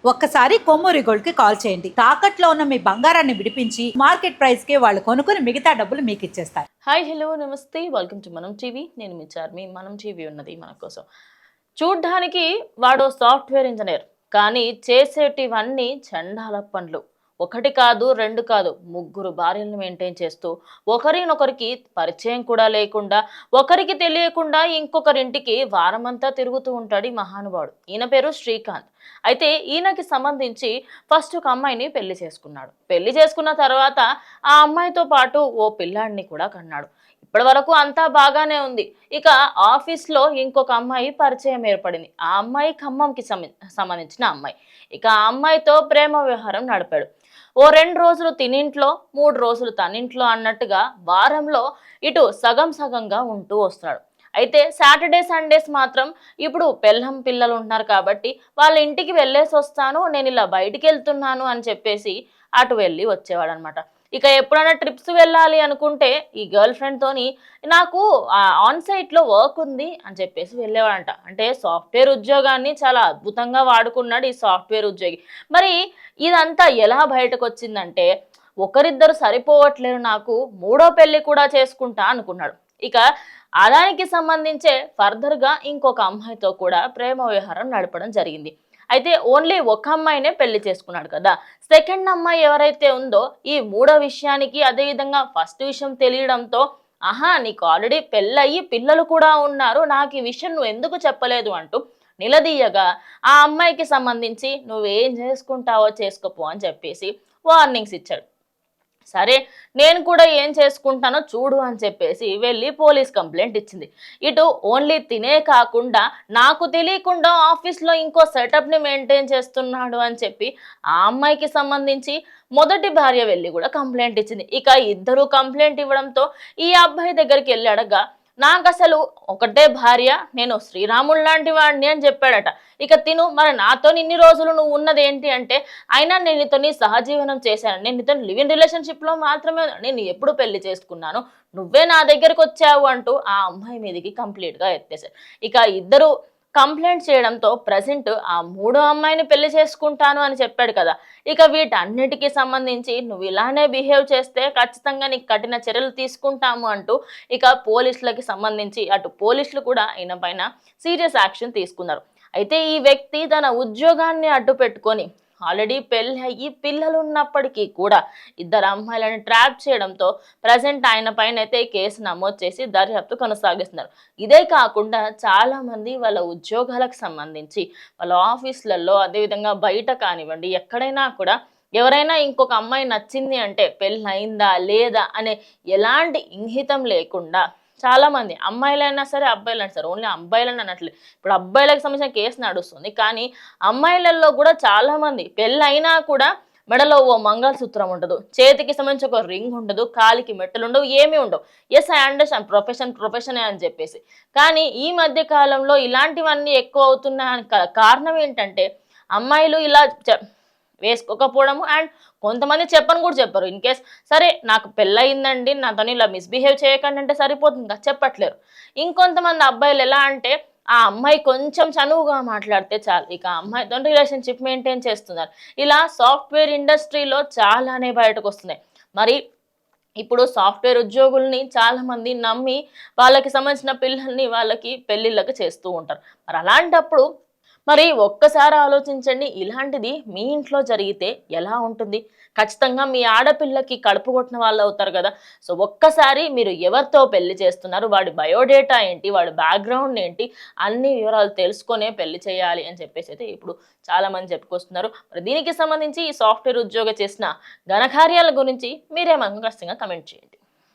ఒక్కసారి కొమ్మూరి గోల్డ్ కి కాల్ చేయండి. తాకట్లో ఉన్న మీ బంగారాన్ని విడిపించి మార్కెట్ ప్రైస్ కి వాళ్ళు కొనుక్కుని మిగతా డబ్బులు మీకు ఇచ్చేస్తారు. హాయ్ హలో నమస్తే, వెల్కమ్ టు మనం టీవీ. నేను మీ చార్మి. మనం టీవీ ఉన్నది మన కోసం. చూడ్డానికి వాడు సాఫ్ట్వేర్ ఇంజనీర్, కానీ చేసేటివన్నీ చండాల పనులు. ఒకటి కాదు, రెండు కాదు, ముగ్గురు భార్యలను మెయింటైన్ చేస్తూ ఒకరినొకరికి పరిచయం కూడా లేకుండా, ఒకరికి తెలియకుండా ఇంకొకరింటికి వారమంతా తిరుగుతూ ఉంటాడు ఈ మహానుభావుడు. ఈయన పేరు శ్రీకాంత్. అయితే ఈయనకి సంబంధించి ఫస్ట్ ఒక అమ్మాయిని పెళ్లి చేసుకున్నాడు. పెళ్లి చేసుకున్న తర్వాత ఆ అమ్మాయితో పాటు ఓ పిల్లాడిని కూడా కన్నాడు. ఇప్పటి వరకు అంతా బాగానే ఉంది. ఇక ఆఫీస్లో ఇంకొక అమ్మాయి పరిచయం ఏర్పడింది. ఆ అమ్మాయి ఖమ్మంకి సంబంధించిన అమ్మాయి. ఇక ఆ అమ్మాయితో ప్రేమ వ్యవహారం నడిపాడు. ఓ 2 రోజులు తినింట్లో, 3 రోజులు తనింట్లో అన్నట్టుగా వారంలో ఇటు సగం సగంగా ఉంటూ వస్తున్నాడు. అయితే సాటర్డే సండేస్ మాత్రం ఇప్పుడు పెళ్ళం పిల్లలు ఉంటున్నారు కాబట్టి వాళ్ళ ఇంటికి వెళ్ళేసి వస్తాను, నేను ఇలా బయటికి వెళ్తున్నాను అని చెప్పేసి అటు వెళ్ళి వచ్చేవాడు అనమాట. ఇక ఎప్పుడైనా ట్రిప్స్ వెళ్ళాలి అనుకుంటే ఈ గర్ల్ ఫ్రెండ్తోని నాకు ఆన్ సైట్లో వర్క్ ఉంది అని చెప్పేసి వెళ్ళేవాడంట. అంటే సాఫ్ట్వేర్ ఉద్యోగాన్ని చాలా అద్భుతంగా వాడుకున్నాడు ఈ సాఫ్ట్వేర్ ఉద్యోగి. మరి ఇదంతా ఎలా బయటకు వచ్చిందంటే, ఒకరిద్దరు సరిపోవట్లేరు, నాకు మూడో పెళ్లి కూడా చేసుకుంటా అనుకున్నాడు. ఇక దానికి సంబంధించే ఫర్దర్గా ఇంకొక అమ్మాయితో కూడా ప్రేమ వ్యవహారం నడపడం జరిగింది. అయితే ఓన్లీ ఒక అమ్మాయినే పెళ్లి చేసుకున్నాడు కదా. సెకండ్ అమ్మాయి ఎవరైతే ఉందో ఈ మూడో విషయానికి, అదేవిధంగా ఫస్ట్ విషయం తెలియడంతో, ఆహా నీకు ఆల్రెడీ పెళ్ళయి పిల్లలు కూడా ఉన్నారు, నాకు ఈ విషయం నువ్వు ఎందుకు చెప్పలేదు అంటూ నిలదీయగా ఆ అమ్మాయికి సంబంధించి నువ్వేం చేసుకుంటావో చేసుకోపో అని చెప్పేసి వార్నింగ్స్ ఇచ్చాడు. సరే నేను కూడా ఏం చేసుకుంటానో చూడు అని చెప్పేసి వెళ్ళి పోలీస్ కంప్లైంట్ ఇచ్చింది. ఇటు ఓన్లీ తినే కాకుండా నాకు తెలియకుండా ఆఫీస్లో ఇంకో సెటప్ని మెయింటైన్ చేస్తున్నాడు అని చెప్పి ఆ అమ్మాయికి సంబంధించి మొదటి భార్య వెళ్ళి కూడా కంప్లైంట్ ఇచ్చింది. ఇక ఇద్దరు కంప్లైంట్ ఇవ్వడంతో ఈ అబ్బాయి దగ్గరికి వెళ్ళి అడగా, నాకు అసలు ఒకటే భార్య, నేను శ్రీరాముడు లాంటి వాడిని అని చెప్పాడట. ఇక తిను మరి నాతో ఇన్ని రోజులు నువ్వు ఉన్నది ఏంటి అంటే, అయినా నేను నీతో సహజీవనం చేశాను, నేను నీతో లివ్ ఇన్ రిలేషన్షిప్లో మాత్రమే నేను ఎప్పుడు పెళ్లి చేసుకున్నాను, నువ్వే నా దగ్గరికి వచ్చావు అంటూ ఆ అమ్మాయి మీదకి కంప్లీట్గా ఎత్తేశారు. ఇక ఇద్దరు కంప్లైంట్ చేయడంతో ప్రజెంట్ ఆ మూడో అమ్మాయిని పెళ్లి చేసుకుంటాను అని చెప్పాడు కదా. ఇక వీటన్నిటికీ సంబంధించి నువ్వు ఇలానే బిహేవ్ చేస్తే ఖచ్చితంగా నీకు కఠిన చర్యలు తీసుకుంటాము అంటూ ఇక పోలీసులకి సంబంధించి అటు పోలీసులు కూడా ఆయన పైన సీరియస్ యాక్షన్ తీసుకున్నారు. అయితే ఈ వ్యక్తి తన ఉద్యోగాన్ని అడ్డు పెట్టుకొని ఆల్రెడీ పెళ్ళి అయ్యి పిల్లలు ఉన్నప్పటికీ కూడా ఇద్దరు అమ్మాయిలను ట్రాప్ చేయడంతో ప్రజెంట్ ఆయన పైన అయితే కేసు నమోదు చేసి దర్యాప్తు కొనసాగిస్తున్నారు. ఇదే కాకుండా చాలామంది వాళ్ళ ఉద్యోగాలకు సంబంధించి వాళ్ళ ఆఫీసులలో, అదేవిధంగా బయట కానివ్వండి ఎక్కడైనా కూడా ఎవరైనా ఇంకొక అమ్మాయి నచ్చింది అంటే పెళ్ళి అయిందా లేదా అనే ఎలాంటి ఇంగితం లేకుండా చాలామంది అమ్మాయిలైనా సరే అబ్బాయిలైనా సరే, ఓన్లీ అబ్బాయిలని అనట్లేదు, ఇప్పుడు అబ్బాయిలకు సంబంధించిన కేసు నడుస్తుంది, కానీ అమ్మాయిలలో కూడా చాలామంది పెళ్ళి అయినా కూడా మెడలో ఓ మంగళసూత్రం ఉండదు, చేతికి సంబంధించి ఒక రింగ్ ఉండదు, కాలికి మెట్టలు ఉండవు, ఏమీ ఉండవు. ఎస్ ఐ అండర్స్టాండ్, ప్రొఫెషనే అని చెప్పేసి. కానీ ఈ మధ్య కాలంలో ఇలాంటివన్నీ ఎక్కువ అవుతున్నాయని కారణం ఏంటంటే, అమ్మాయిలు ఇలా వేసుకోకపోవడము, అండ్ కొంతమంది చెప్పని కూడా చెప్పరు. ఇన్ కేస్ సరే నాకు పెళ్ళయిందండి, నాతో ఇలా మిస్బిహేవ్ చేయకండి అంటే సరిపోతుంది కదా, చెప్పట్లేరు. ఇంకొంతమంది అబ్బాయిలు ఎలా అంటే, ఆ అమ్మాయి కొంచెం చనువుగా మాట్లాడితే చాలు, ఇక అమ్మాయితో రిలేషన్షిప్ మెయింటైన్ చేస్తున్నారు. ఇలా సాఫ్ట్వేర్ ఇండస్ట్రీలో చాలానే బయటకు వస్తున్నాయి. మరి ఇప్పుడు సాఫ్ట్వేర్ ఉద్యోగుల్ని చాలామంది నమ్మి వాళ్ళకి సంబంధించిన పిల్లల్ని వాళ్ళకి పెళ్ళిళ్ళకి చేస్తూ ఉంటారు. మరి అలాంటప్పుడు మరి ఒక్కసారి ఆలోచించండి, ఇలాంటిది మీ ఇంట్లో జరిగితే ఎలా ఉంటుంది? ఖచ్చితంగా మీ ఆడపిల్లకి కడుపు కొట్టిన వాళ్ళు అవుతారు కదా. సో ఒక్కసారి మీరు ఎవరితో పెళ్లి చేస్తున్నారు, వాడి బయోడేటా ఏంటి, వాడి బ్యాక్గ్రౌండ్ ఏంటి, అన్ని వివరాలు తెలుసుకొనే పెళ్లి చేయాలి అని చెప్పేసి అయితే ఇప్పుడు చాలామంది చెప్పుకొస్తున్నారు. మరి దీనికి సంబంధించి ఈ సాఫ్ట్వేర్ ఉద్యోగం చేసిన ఘనకార్యాల గురించి మీరేమన్నా ఖచ్చితంగా కమెంట్ చేయండి.